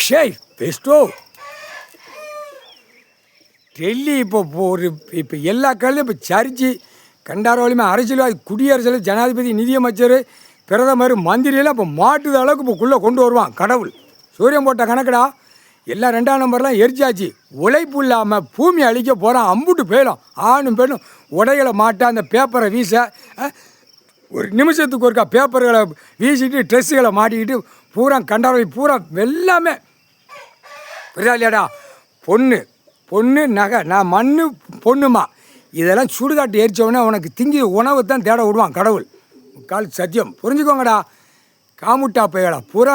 ஷேய் Bairstow Delhi இப்போ எல்லா காலையும் இப்போ சரிச்சு கண்டாரவழியுமே அரசியல்வாதி குடியரசில் ஜனாதிபதி நிதியமைச்சர் பிரதமர் மந்திரியெல்லாம் இப்போ மாட்டுத அளவுக்கு இப்போ கொண்டு வருவான் கடவுள். சூரியன் போட்ட கணக்குடா. எல்லாம் 2ஆம் நம்பர்லாம் எரிச்சாச்சு. உழைப்பு இல்லாமல் பூமி அழிக்க போகிறான். அம்புட்டு போயிடும். ஆணும் பெண்ணும் உடைகளை மாட்ட அந்த பேப்பரை வீச ஒரு நிமிஷத்துக்கு ஒருக்கா பேப்பர்களை வீசிட்டு ட்ரெஸ்ஸுகளை மாட்டிக்கிட்டு பூரா கண்டாரவழி பூரா எல்லாமே புரியா இல்லையாடா. பொண்ணு நகை நான் மண்ணு பொண்ணுமா இதெல்லாம் சுடுகாட்டு எரிச்சவொடனே உனக்கு திங்கி உணவு தான் தேட விடுவான் கடவுள். கால் சத்தியம் புரிஞ்சுக்கோங்கடா. காமுட்டா பையடா பூரா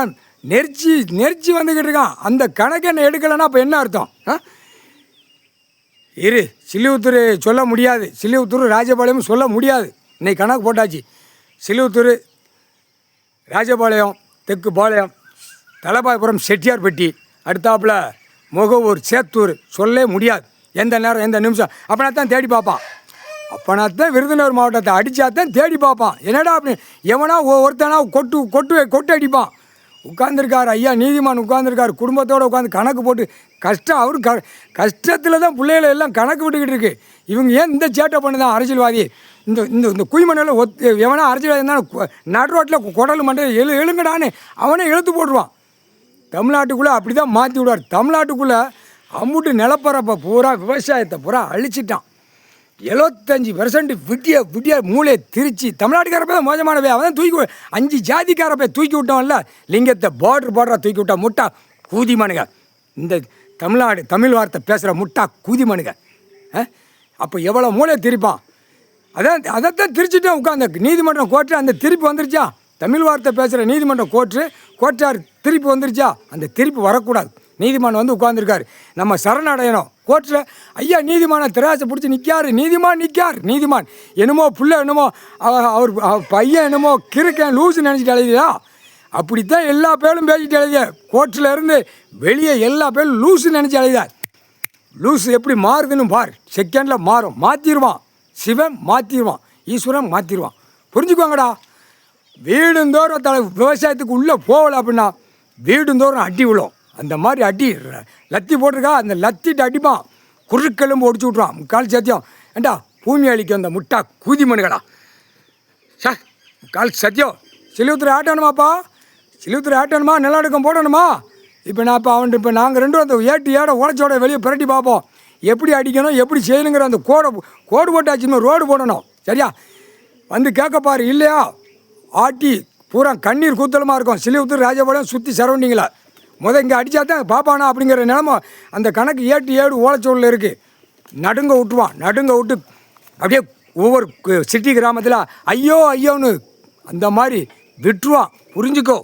நெரிச்சி வந்துக்கிட்டு இருக்கான். அந்த கணக்கு என்ன எடுக்கலைன்னா இப்போ என்ன அர்த்தம்? சில்லிபுத்தூர் சொல்ல முடியாது, சில்லிபுத்தூர் ராஜபாளையம் சொல்ல முடியாது. இன்னைக்கு கணக்கு போட்டாச்சு. சில்லிபுத்தூர் ராஜபாளையம் தெற்கு பாளையம் தலபாயபுரம் செட்டியார்பட்டி அடுத்தாப்புல முகவூர் சேத்தூர் சொல்ல முடியாது. எந்த நேரம் எந்த நிமிஷம் அப்பனா தான் தேடி பார்ப்பான். அப்பனா தான் விருதுநகர் மாவட்டத்தை அடித்தா தான் தேடி பார்ப்பான். என்னடா அப்படி எவனா ஒருத்தனா கொட்டு அடிப்பான். உட்காந்துருக்கார் ஐயா நீதிமான் உட்காந்துருக்கார் குடும்பத்தோடு உட்காந்து கணக்கு போட்டு கஷ்டம். அவரு கஷ்டத்தில் தான் பிள்ளைகளை எல்லாம் கணக்கு விட்டுக்கிட்டு இருக்கு. இவங்க ஏன் இந்த சேட்டை பண்ணுதான் அரசியல்வாதி? இந்த இந்த குய்மண்ணில் எவனா அரசியல்வாதி இருந்தாலும் நடு ரோட்டில் குடல் மண்டை எழுங்கடான்னு அவனே இழுத்து போட்டுருவான். தமிழ்நாட்டுக்குள்ளே அப்படி தான் மாற்றி விடுவார். தமிழ்நாட்டுக்குள்ளே அம்புட்டு நிலப்பரப்பை பூரா விவசாயத்தை பூரா அழிச்சிட்டான். 75% விடிய மூளையை திரிச்சு தமிழ்நாட்டுக்காரப்ப தான் மோசமானவே. அவன் தூக்கி 5 ஜாதிக்காரப்பை தூக்கி விட்டோம்ல. லிங்கத்தை பார்டராக தூக்கி விட்டா முட்டா கூதிமானுங்க. இந்த தமிழ் வார்த்தை பேசுகிற முட்டா கூதிமானுங்க. அப்போ எவ்வளோ மூளையை திரிப்பான். அதைத்தான் திரிச்சுட்டேன் உட்காந்து நீதிமன்றம் கோர்ட்டு அந்த திருப்பி வந்துருச்சா. தமிழ் வார்த்தை பேசுகிற நீதிமன்றம் கோர்ட்டார் திருப்பி வந்துருச்சா. அந்த திருப்பி வரக்கூடாது. நீதிமான் வந்து உட்காந்துருக்காரு. நம்ம சரணடையணும் கோர்ட்டில். ஐயா நீதிமானை திராசை பிடிச்சி நீதிமான் என்னமோ புள்ள என்னமோ அவர் பையன் என்னமோ கிறுக்கன் லூஸு நினச்சிட்டு எழுதியா. அப்படித்தான் எல்லா பேரும் பேசிட்டு எழுதிய. கோர்ட்டில் இருந்து வெளியே எல்லா பேரும் லூஸு நினச்சி எழுதார். லூஸு எப்படி மாறுதுன்னு பார். செகண்டில் மாற்றிடுவான். சிவன் மாற்றிடுவான். ஈஸ்வரன் மாற்றிடுவான். புரிஞ்சுக்குவாங்கடா. வீடுந்தோறும் விவசாயத்துக்கு உள்ளே போகலை அப்படின்னா வீடுந்தோறும் அடி விழும். அந்த மாதிரி அடி லத்தி போட்டிருக்கா. அந்த லத்திட்டு அடிப்பான். குறுக்கெலும்பு ஒடிச்சு விட்ருவான். முக்கால் சத்தியம். ஏண்டா பூமி அழிக்கும் அந்த முட்டா கூதி மனுகளா. சார் முக்கால் சத்தியம். சிலிபுத்தூர் ஆட்டணுமாப்பா. சிலிபுத்தூர் ஆட்டணுமா நிலநடுக்கம் போடணுமா. இப்போ நாங்கள் 2 அந்த ஏட உடச்சோட வெளியே புரட்டி பார்ப்போம். எப்படி அடிக்கணும் எப்படி செய்யணுங்கிற அந்த கோடு போட்டாச்சுன்னு ரோடு போடணும். சரியா வந்து கேட்கப்பாரு இல்லையா. ஆட்டி பூரா கண்ணீர் கூத்தலமாக இருக்கும். சிலிபுத்தூர் ராஜபாளையம் சுற்றி சரௌண்டிங்கில் இங்கே அடித்தா தான் பாப்பானா அப்படிங்கிற நிலமை. அந்த கணக்கு 7 ஓலைச்சோளில் இருக்குது. நடுங்க விட்டு அப்படியே ஒவ்வொரு சிட்டி கிராமத்தில் ஐயோன்னு அந்த மாதிரி விட்டுருவான். புரிஞ்சுக்கோ.